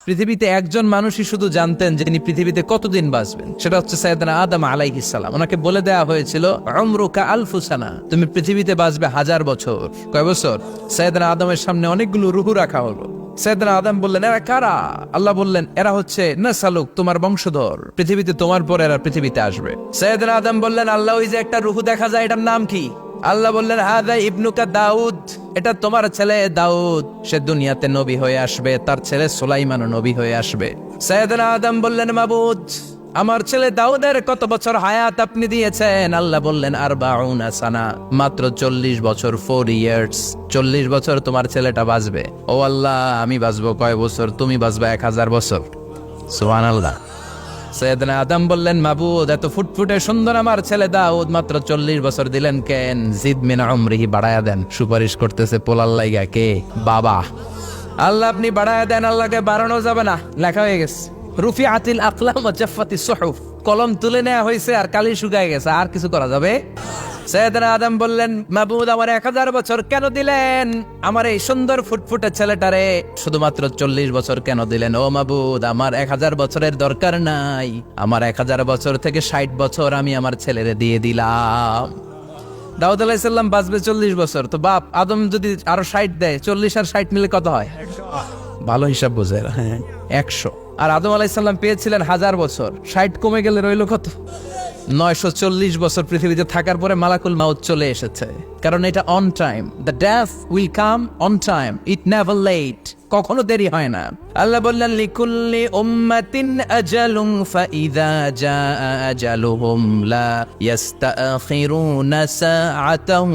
পৃথিবীতে একজন মানুষই শুধু জানতেন যে তিনি পৃথিবীতে কতদিন বাঁচবেন, সেটা হচ্ছে সাইয়েদনা আদম আলাইহিস সালাম। ওনাকে বলে দেওয়া হয়েছিল উমরুকা আলফু সানা, তুমি পৃথিবীতে বাঁচবে 1000 বছর। কয় বছর? সাইয়েদনা আদমের সামনে অনেকগুলো রূহ রাখা হলো। সাইয়েদনা আদম বললেন, এরা কারা? আল্লাহ বললেন, এরা হচ্ছে নাসালুক, তোমার বংশধর, পৃথিবীতে তোমার পরে এরা পৃথিবীতে আসবে। সাইয়েদনা আদম বললেন, আল্লাহ ওই যে একটা রূহ দেখা যায়, এটার নাম কি? আল্লাহ বললেন, হাদা ইবনুকা দাউদ, এটা তোমার ছেলে দাউদ, সে দুনিয়াতে নবী হয়ে আসবে, তার ছেলে সুলাইমানও নবী হয়ে আসবে। সাইয়েদনা আদম বললেন, মাবুদ, আমার ছেলে দাউদের কত বছর হায়াত আপনি দিয়েছেন? আল্লাহ বললেন, 40 সানা, মাত্র 40 বছর, 4 ইয়ার্স, 40 বছর তোমার ছেলেটা বাঁচবে। ও আল্লাহ, আমি বাঁচবো কয় বছর? তুমি বাঁচবে 1000 বছর। সুবহানাল্লাহ। সাইয়েদনা আদম বললেন, মাবুদ, এত ফুটফুটে সুন্দর আমার ছেলে দাউদ, মাত্র 40 বছর দিলেন কেন? জিদ মিন উমরিহি, বাড়ায়া দেন। সুপারিশ করতেছে পোলার লাইগা কে? বাবা। আল্লাহ আপনি বাড়ায়া দেন। আল্লাহকে বাড়ানো যাবে না, লেখা হয়ে গেছে। রুফিআতিল আকলাম ওয়া জাফফাতিস সুহুফ, কলম তুলে নেওয়া হয়েছে আর কালি শুকায় গেছে, আর কিছু করা যাবে? সাইয়েদনা আদম বললেন, মাবুদ, আমার 1000 বছর কেন দিলেন? আমার এই সুন্দর ফুটফুটে ছেলেটারে শুধুমাত্র 40 বছর কেন দিলেন? ও মাবুদ, আমার 1000 বছরের দরকার নাই, আমার 1000 বছর থেকে 60 বছর আমি আমার ছেলেরে দিয়ে দিলাম। দাউদ আলাইহিস সালাম বাঁচবে 40 বছর, তো বাপ আদম যদি আরো 60 দেয়, 40 আর 60 মিলে কত হয়? ভালো হিসাব বোঝে, হ্যাঁ, 100। আর আদম আলাইহিস সালাম পেয়েছিলেন 1000 বছর, 60 কমে গেলে রইল কত? 940 বছর পৃথিবীতে থাকার পরে মালাকুল মাউত চলে এসেছে, কারণ এটা on time. The death will come on time, it never late, কখনো দেরি হয় না। আল্লাহ বললেন, লিকুল্লি উম্মাতিন আজালুন ফাইযা জাআ আজালুহুম লা ইস্তাখিরুনা সাআতান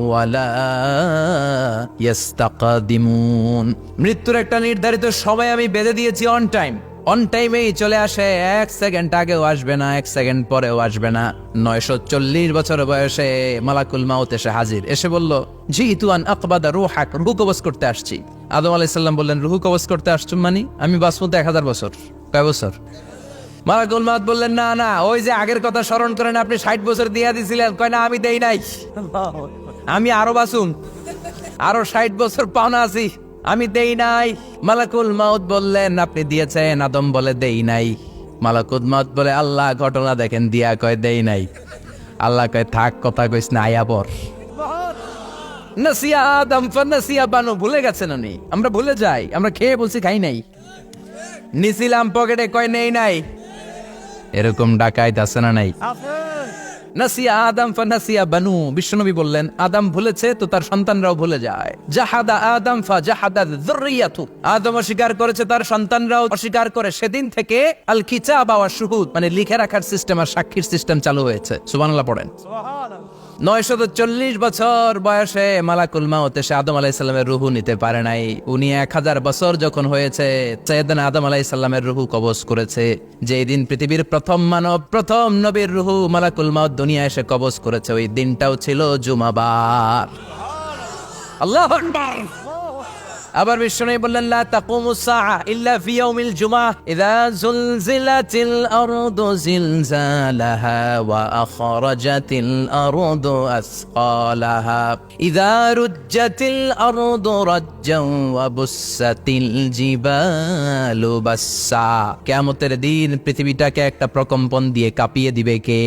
ওয়া লা ইস্তাকদিমুন। মৃত্যুর একটা নির্ধারিত সময় আমি বেঁধে দিয়েছি, অন টাইম, অন টাইমেই চলে আসে, 1 সেকেন্ড আগেও আসবে না, 1 সেকেন্ড পরেও আসবে না। 940 বছর বয়সে মালাকুল মাউত এসে হাজির, এসে বলল, জিতু আন আকবাদা রূহাক, রূহ কবজ করতে আসছি। আদম আলাইহিস সালাম বললেন, রূহ কবজ করতে আসছো মানে? আমি বাঁচবো তো 1000 বছর। কয় বছর? মালাকুল মাউত বললেন, না না, ওই যে আগের কথা স্মরণ করেন, আপনি 60 বছর দিয়া দিছিলেন। কয় না, আমি দেই নাই, আমি আরো বাঁচুম, আরো 60 বছর পাওনা আছি, আমি দেই নাই। মালাকুল মাউত বললেন, আপনি দিয়েছেন? আদম বলে, দেই নাই। মালাকুল মাউত বলে, আল্লাহ ঘটনা দেখেন, দিয়া কয় দেই নাই। আল্লাহ কয়, থাক, কথা কইস না, আয়া পর। নাসিয়া আদম ফানাসিয়া বানু, ভুলে গেছেন উনি। আমরা ভুলে যাই, আমরা খেয়ে বলছি খাই নাই, নিছিলাম পকেটে, কয় নেই নাই। এরকম ডাকাইত আছে না নাই? নাসিয়া আদম ফানাসিয়া বানু, বিশ্বনবী বললেন, আদম ভুলেছে তো তার সন্তানরাও ভুলে যায়। জাহাদা আদম ফাজাহাদা যুররিয়াতু, আদম অস্বীকার করেছে, তার সন্তানরাও অস্বীকার করে। সেদিন থেকে আল কিতাব ওয়া শুহুদ, মানে লিখে রাখার সিস্টেম আর সাক্ষীর সিস্টেম চালু হয়েছে। সুবহানাল্লাহ পড়েন। 940 বছর বয়সে মালাকুল মাউত এসে আদম আলাইহিস সালামের রূহ নিতে পারে নাই। উনি 1000 বছর যখন হয়েছে, সাইয়েদনা আদম আলাইহিস সালামের রূহ কবজ করেছে। যেই দিন পৃথিবীর প্রথম মানব, প্রথম নবীর রূহ মালাকুল মাউত দুনিয়া এসে কবজ করেছে, ওই দিনটাও ছিল জুমাবার। আল্লাহু আকবার। আবার বিশ্বনবী বললেন, লা তাকুমুস সাআ ইল্লা ফি ইয়াউমিল জুমআহ, ইযা যুলজিলাতিল আরদু জিলজালাহা ওয়া আখরাজাতিল আরদু আসকালাহা, ইযা রুজ্জাতিল আরদু রাজ্জান ওয়া বুসাতিল জিবালু বাসসা। কিয়ামতের দিন পৃথিবীটাকে একটা প্রকম্পন দিয়ে কাঁপিয়ে দিবে কে?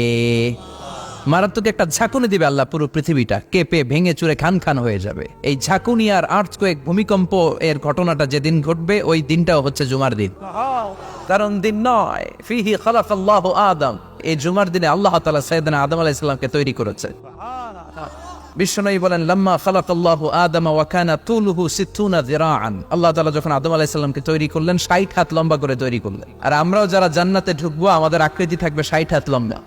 মারাত্মক একটা ঝাঁকুনি দিবে আল্লাহ, পুরো পৃথিবীটা কেঁপে ভেঙে চুরে খান খান হয়ে যাবে। এই ঝাঁকুনি আর আর্থকোয়েক, ভূমিকম্প এর ঘটনাটা যেদিন ঘটবে, ওই দিনটাও হচ্ছে জুমার দিন। কারণ দিন নয়, ফিহি খালাকাল্লাহু আদম, এই জুমার দিনে আল্লাহ তাআলা সাইয়েদনা আদম আলাইহিস সালামকে তৈরি করেছে। বিশ্বনবী বলেন, লাম্মা খালাকাল্লাহু আদম ওয়া কানা তুলুহু 60 যিরাআন, আল্লাহ তাআলা যখন আদম আলাইহিস সালামকে তৈরি করলেন, 60 হাত লম্বা করে তৈরি করলেন। আর আমরাও যারা জান্নাতে ঢুকবো, আমাদের আকৃতি থাকবে 60 হাত লম্বা।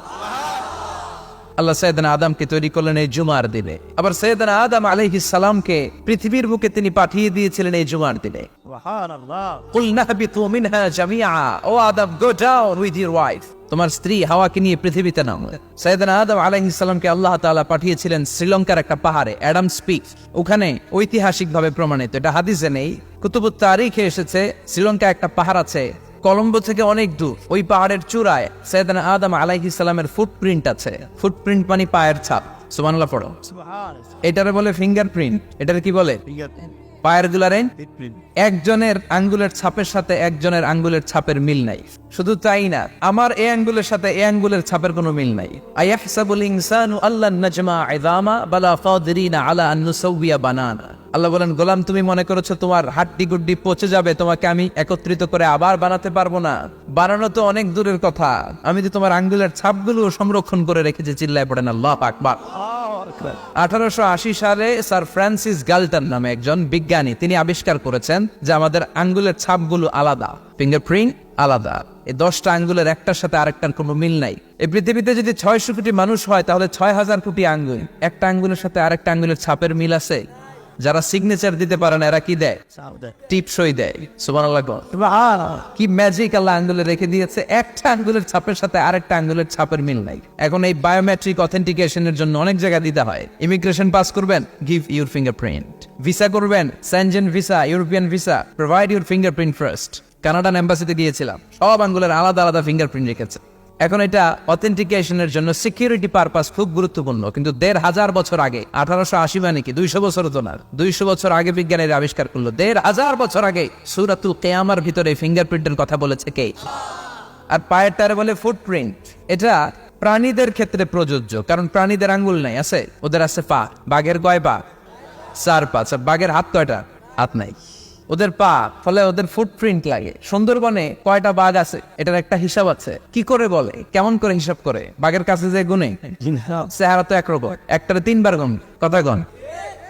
আল্লাহ সাইয়েদনা আদমকে তৈরি করলেন এই জুমার দিনে। আবার সাইয়েদনা আদম আলাইহিস সালামকে পৃথিবীর বুকে তিনি পাঠিয়ে দিয়েছিলেন এই জুমার দিনে। সুবহানাল্লাহ। কুল নাহবিতু মিনহা জামিআ, ও Adam, go down with your wife, তোমার স্ত্রী হাওয়াকে নিয়ে পৃথিবীতে নামো। সাইয়েদনা আদম আলাইহিস সালামকে আল্লাহ তাআলা পাঠিয়েছিলেন শ্রীলঙ্কার একটা পাহাড়ে, অ্যাডামস পিক। ওখানে ঐতিহাসিকভাবে প্রমাণিত, এটা হাদিসে নেই, কুতুবুত তারিখে এসেছে। শ্রীলঙ্কা একটা পাহাড় আছে, কলম্বো থেকে অনেক দূর। ওই পাহাড়ের চূড়ায় সাইয়েদনা আদম আলাইহিস সালামের ফুটপ্রিন্ট আছে। ফুটপ্রিন্ট মানে পায়ের ছাপ। সুবহানাল্লাহ পড়ো। এটারে বলে ফিঙ্গারপ্রিন্ট। এটারে কি বলে? পায়ের গুলারে একজনের আঙ্গুলের ছাপের সাথে একজনের আঙ্গুলের ছাপের মিল নাই। শুধু তাই না, আমার এই আঙ্গুলের সাথে এই আঙ্গুলের ছাপের কোনো মিল নাই। আয়াহসাবুল ইনসানু আল্লান নাজমা ইযামা বালা কাদিরিনা আলা আন নুসাউইয়া বানানা। আল্লাহ বলেন, গোলাম তুমি মনে করেছো তোমার হাড্ডি গুড্ডি পচে যাবে, তোমাকে আমি একত্রিত করে আবার বানাতে পারবো না? বানানো তো অনেক দূরের কথা, আমি তো তোমার আঙ্গুলের ছাপগুলো সংরক্ষণ করে রেখেছি। চিল্লায় পড়েন আল্লাহু আকবার। 1880 সালে স্যার ফ্রান্সিস গাল্টন নামে একজন বিজ্ঞানী, তিনি আবিষ্কার করেছেন যে আমাদের আঙ্গুলের ছাপগুলো আলাদা, ফিঙ্গারপ্রিন্ট আলাদা। এই 10টা আঙ্গুলের একটার সাথে আরেকটার কোনো মিল নাই। এই পৃথিবীতে যদি 600 কোটি মানুষ হয় তাহলে 6000 কোটি আঙ্গুল, একটা আঙ্গুলের সাথে আরেকটা আঙ্গুলের ছাপের মিল আছে? যারা সিগনেচার দিতে পারে না এরা কি দেয়? টিপসই দেয়। সুবহানাল্লাহ। কি ম্যাজিক আল্লাহ আঙ্গুলে রেখে দিয়েছে, একটা আঙ্গুলের ছাপের সাথে আরেকটা আঙ্গুলের ছাপের মিল নাই। এখন এই বায়োমেট্রিক অথেন্টিকেশনের জন্য অনেক জায়গায় দিতে হয়। ইমিগ্রেশন পাস করবেন, গিভ ইউর ফিঙ্গারপ্রিন্ট। ভিসা করবেন, Schengen visa, European visa, provide your fingerprint first. Canadian এম্বাসিতে গিয়েছিলাম, সব আঙ্গুলের আলাদা আলাদা ফিঙ্গারপ্রিন্ট রেখেছে। এখন এটা অথেন্টিকেশনের জন্য সিকিউরিটি পারপাস খুব গুরুত্বপূর্ণ, কিন্তু 1500 বছর আগে, 1880 মানে কি 200 বছর তো না, 200 বছর আগে বিজ্ঞানীরা আবিষ্কার করলো। 1500 বছর আগে সূরাতুল কিয়ামার ভিতরে ফিঙ্গারপ্রিন্টের কথা বলেছে কে? আর পায়েরটারে বলে ফুটপ্রিন্ট। এটা প্রাণীদের ক্ষেত্রে প্রযোজ্য, কারণ প্রাণীদের আঙ্গুল নাই, আছে? ওদের আছে পা। বাঘের কয় পা? 4 পা। বাঘের হাত কয়টা? হাত নাই, ওদের পা, ফলে ওদের ফুটপ্রিন্ট লাগে। সুন্দরবনে কয়টা বাঘ আছে এটার একটা হিসাব আছে। কি করে বলে, কেমন করে হিসাব করে? বাঘের কাছে যে গুনে, চেহারা তো একরকম, একটারে 3 বার গুণ। কথা গণ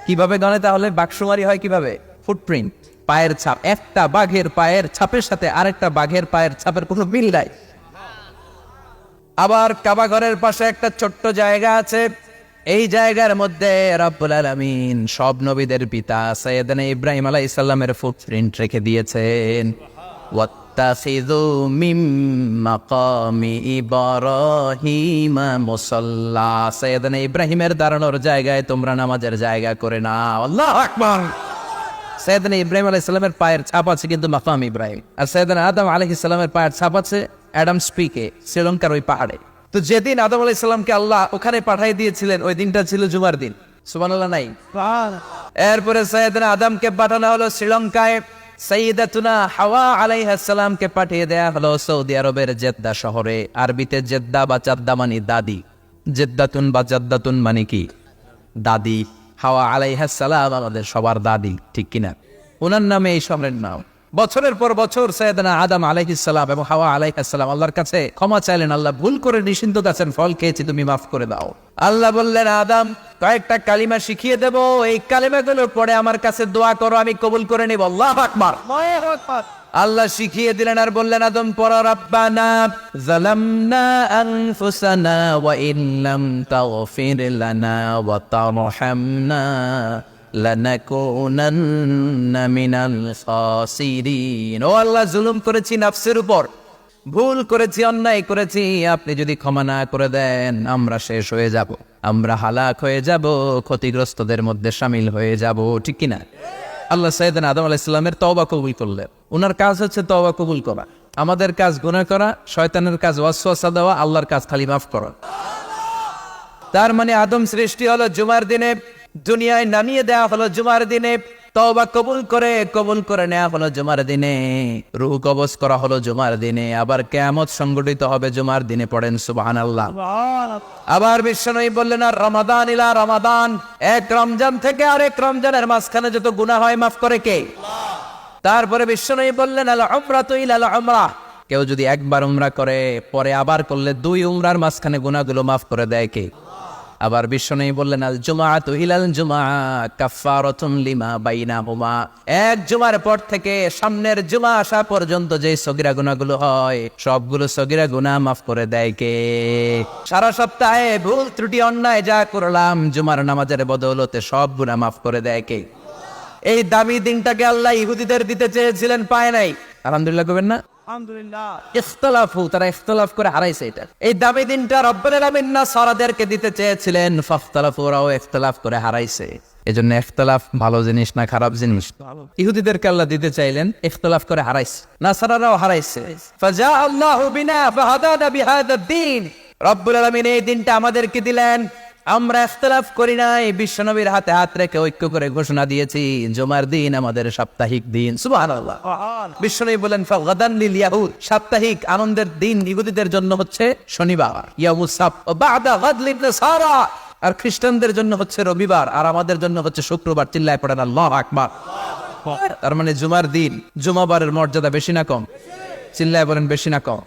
কিভাবে গণে তাহলে? বাঘসুমারি হয় কিভাবে? ফুটপ্রিন্ট, পায়ের ছাপ। একটা বাঘের পায়ের ছাপের সাথে আরেকটা বাঘের পায়ের ছাপের কোনো মিল নাই। আবার কাবা ঘরের পাশে একটা ছোট্ট জায়গা আছে, এই জায়গার মধ্যে রব্বুল আলামিন সব নবীদের পিতা সাইয়েদনা ইব্রাহিম আলাইহিস সালামের ফুটপ্রিন্ট রেখে দিয়েছেন। ওয়াত্তাখিযু মিম মাকামি ইব্রাহিম মুসাল্লা। সাইয়েদনা ইব্রাহিমের দাঁড়ানোর জায়গায় তোমরা নামাজের জায়গা করে নাও। আল্লাহু আকবার। সাইয়েদনা ইব্রাহিম আলাইহিস সালামের পায়ের ছাপ আছে কিন্তু মাকাম ইব্রাহিম, আর সাইয়েদনা আদম আলাইহিস সালামের পায়ের ছাপ আছে অ্যাডামস পিকে, শ্রীলঙ্কার ওই পাহাড়ে। তো যেদিন আদম আলাইহিস সালামকে আল্লাহ ওখানে পাঠিয়ে দিয়েছিলেন, ওই দিনটা ছিল জুমার দিন। সুবহানাল্লাহ নাই? এরপরে সাইয়েদনা আদমকে পাঠানো হলো শ্রীলঙ্কায়, সাইয়্যিদাতুনা হাওয়া আলাইহিস সালামকে পাঠিয়ে দেয়া হলো সৌদি আরবের জেদ্দা শহরে। আরবিতে জেদ্দা বা জাদ্দা মানে দাদি, জেদ্দাতুন বা জাদ্দাতুন মানে কি? দাদি। হাওয়া আলাইহিস সালাম আমাদের সবার দাদি, ঠিক কিনা? ওনার নামে এই শহরের নাম। বছরের পর বছর সাইয়েদনা আদম আলাইহিস সালাম এবং হাওয়া আলাইহিস সালাম আল্লাহর কাছে ক্ষমা চাইলেন, আল্লাহ ভুল করে নিষিদ্ধ গাছের ফল খেয়েছি, তুমি মাফ করে দাও। আল্লাহ বললেন, আদম কয়েকটা কালিমা শিখিয়ে দেব, এই কালিমাগুলোর পরে আমার কাছে দোয়া করো, আমি কবুল করে নিব। আল্লাহু আকবার। আল্লাহ শিখিয়ে দিলেন আর বললেন, আদম পড়ো, রাব্বানা যালামনা আনফুসানা ওয়া ইল্লাম তাগফির লানা ওয়া তারহামনা লানাকুনান্না মিনাল খাসিরিন। ও আল্লাহ, জুলুম করেছি নাফসের উপর, ভুল করেছি, অন্যায় করেছি, আপনি যদি ক্ষমা না করে দেন আমরা শেষ হয়ে যাব, আমরা হালাক হয়ে যাব, ক্ষতিগ্রস্তদের মধ্যে শামিল হয়ে যাব, ঠিক কিনা? আল্লাহ সাইয়েদনা আদম আলাইহিস সালামের তওবা কবুল করলেন। ওনার কাজ হচ্ছে তওবা কবুল করা। আমাদের কাজ গুনাহ করা, শয়তানের কাজ ওয়াসওয়াসা দেওয়া, আল্লাহর কাজ খালি মাফ করা। তার মানে আদম সৃষ্টি হলো জুমার দিনে, দুনিয়ায় নামিয়ে দেওয়া হলো জুমার দিনে, তওবা কবুল করে নেওয়া হলো জুমার দিনে, রূহ কবজ করা হলো জুমার দিনে, আবার কিয়ামত সংগঠিত হবে জুমার দিনে। পড়েন সুবহানাল্লাহ। আবার বিশ্বনবী বললেন, আর রমাদান ইলা রমাদান, এক রমজান থেকে আরেক রমজানের মাঝখানে যত গুনাহ হয় মাফ করে কে? তারপরে বিশ্বনবী বললেন, আল উমরাতু ইলা আল উমরাহ, কেউ যদি একবার উমরা করে পরে আবার করলে 2 উমরার মাঝখানে গুনাহগুলো মাফ করে দেয় কে? আবার বিশ্বনবী বললেন, আল জুমআতু ইলাল জুমআ কাফফারাতুন লিমা বাইনাহুমা, এক জুমার পর থেকে সামনের জুমা আসা পর্যন্ত যে সগীরা গুনাহগুলো হয় সবগুলো সগীরা গুনাহ মাফ করে দেয় কে? সারা সপ্তাহে ভুল ত্রুটি অন্যায় যা করলাম জুমার নামাজের বদৌলতে সব গুনাহ মাফ করে দেয় কে? এই দামি দিনটাকে আল্লাহ ইহুদিদের দিতে চেয়েছিলেন, পায় নাই। আলহামদুলিল্লাহ কইবেন না? তারা ইখতিলাফ করে হারাইছে এটা। এই দামি দিনটা রব্বুল আলামিন নাসারাদেরকে দিতে চেয়েছিলেন, ফাখতালাফু, ওরাও ইখতিলাফ করে হারাইছে। এজন্য ইখতিলাফ ভালো জিনিস না খারাপ জিনিস? ইহুদিদেরকে আল্লাহ দিতে চাইলেন, ইখতিলাফ করে হারাইছে, নাসারারাও হারাইছে। ফাজা আল্লাহু বিনা ফাহাদানা বিহাদা দ্বীন, রব্বুল আলামিন এই দিনটা আমাদেরকে দিলেন, আমরা ইখতিলাফ করি নাই, বিশ্বনবীর হাতে হাত রেখে ঐক্য করে ঘোষণা দিয়েছি জুমার দিন আমাদের সাপ্তাহিক দিন। সুবহানাল্লাহ। বিশ্বনবী বলেন ফাগাদান লিল ইয়াহুদ, সাপ্তাহিক আনন্দের দিন ইহুদিদের জন্য হচ্ছে শনিবার, ইয়াউমুস সাbt, বাদা গাদ লিন নাসারা, আর খ্রিস্টানদের জন্য হচ্ছে রবিবার, আর আমাদের জন্য হচ্ছে শুক্রবার। চিল্লায় পড়েন আল্লাহু আকবার। তার মানে জুমার দিন, জুমাবারের মর্যাদা বেশি না কম? চিল্লায় বলেন বেশি না কম?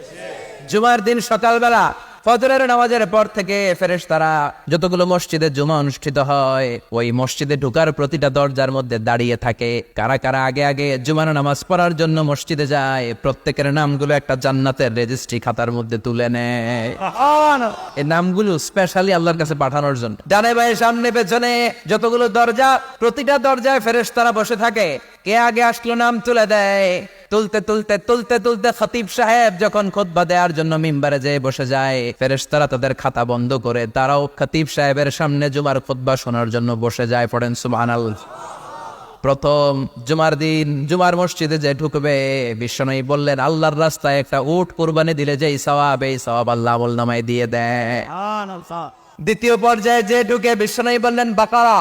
জুমার দিন সকালবেলা ফজরের নামাজের পর থেকে ফেরেশতারা যতগুলো মসজিদে জুমা অনুষ্ঠিত হয় ওই মসজিদে ঢোকার প্রতিটা দরজার মধ্যে দাঁড়িয়ে থাকে। কারা কারা আগে আগে জুমার নামাজ পড়ার জন্য মসজিদে যায়, প্রত্যেকের নামগুলো একটা জান্নাতের রেজিস্ট্রি খাতার মধ্যে তুলে নেয়। এই নামগুলো স্পেশালি আল্লাহর কাছে পাঠানোর জন্য। ডানে বাঁয়ে সামনে পেছনে যতগুলো দরজা, প্রতিটা দরজায় ফেরেশতারা বসে থাকে। কে আগে আসলো নাম তুলে দেয়। তুলতে তুলতে তুলতে তুলতে খতিব সাহেব যখন খুতবা দেওয়ার জন্য মিম্বারে যেয়ে বসে যায়, ফেরেশতারা তাদের খাতা বন্ধ করে তারাও খতিব সাহেবের সামনে জুমার খুতবা শোনার জন্য বসে যায়। পড়েন সুবহানাল্লাহ। প্রথম জুমার দিন জুমার মসজিদে যে ঢুকবে, বিশ্বনবী বললেন আল্লাহর রাস্তায় একটা উট কুরবানি দিলে যেই সওয়াব, এই সওয়াব আল্লাহ আমলনামায় দিয়ে দেয়। দ্বিতীয় পর্যায়ে যে ঢুকে, বিশ্বনবী বললেন বাকারা,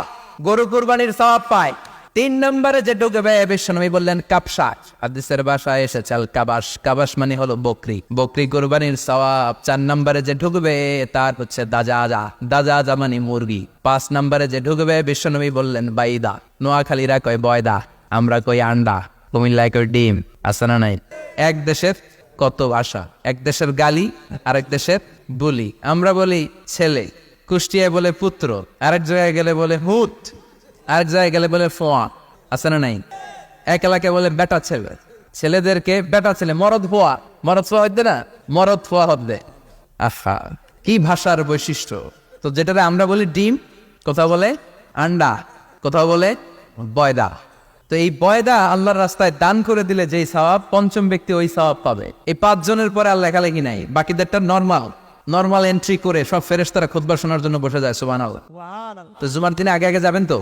গরু কুরবানির সওয়াব পায়। 3 নম্বরে যে ঢুকবে, বিশ্বনবী বললেন কাবশা, হাদিসের ভাষায় এসেছে আল কাবাস, কাবাস মানে হলো বকরি, বকরি কুরবানির সওয়াব। 4 নম্বরে যে ঢুকবে তার হচ্ছে দাজাজা, দাজাজা মানে মুরগি। 5 নম্বরে যে ঢুকবে, বিশ্বনবী বললেন বাইদা, নোয়াখালীরা কয় বয়দা, আমরা কই আন্ডা, কুমিল্লায় কই ডিম। আছে না নাই? এক দেশের কত ভাষা, এক দেশের গালি আরেক দেশের বলি। আমরা বলি ছেলে, কুষ্টিয়ায় বলে পুত্র, আরেক জায়গায় গেলে বলে হুত, আরেক জায়গায় গেলে বলে ফোয়া। আছে না নাই? এক এলাকায় বলে বেটা ছেলে, ছেলেদেরকে বেটা ছেলে, মরদ ফোয়া, মরদ ফোয়া হইতে না, মরদ ফোয়া হবে। আহা, কি ভাষার বৈশিষ্ট্য। তো যেটাতে আমরা বলি ডিম, কোথাও বলে আন্ডা, কোথাও বলে বয়দা। তো এই বয়দা আল্লাহর রাস্তায় দান করে দিলে যেই সওয়াব, পঞ্চম ব্যক্তি ওই সওয়াব পাবে। এই 5 জনের পরে আর লেখালেখি নাই, বাকিদেরটা নর্মাল এন্ট্রি করে সব ফেরেশতারা খুতবা শোনার জন্য বসে যায়। সুবহানাল্লাহ। তো জুমার দিনে আগে আগে যাবেন তো?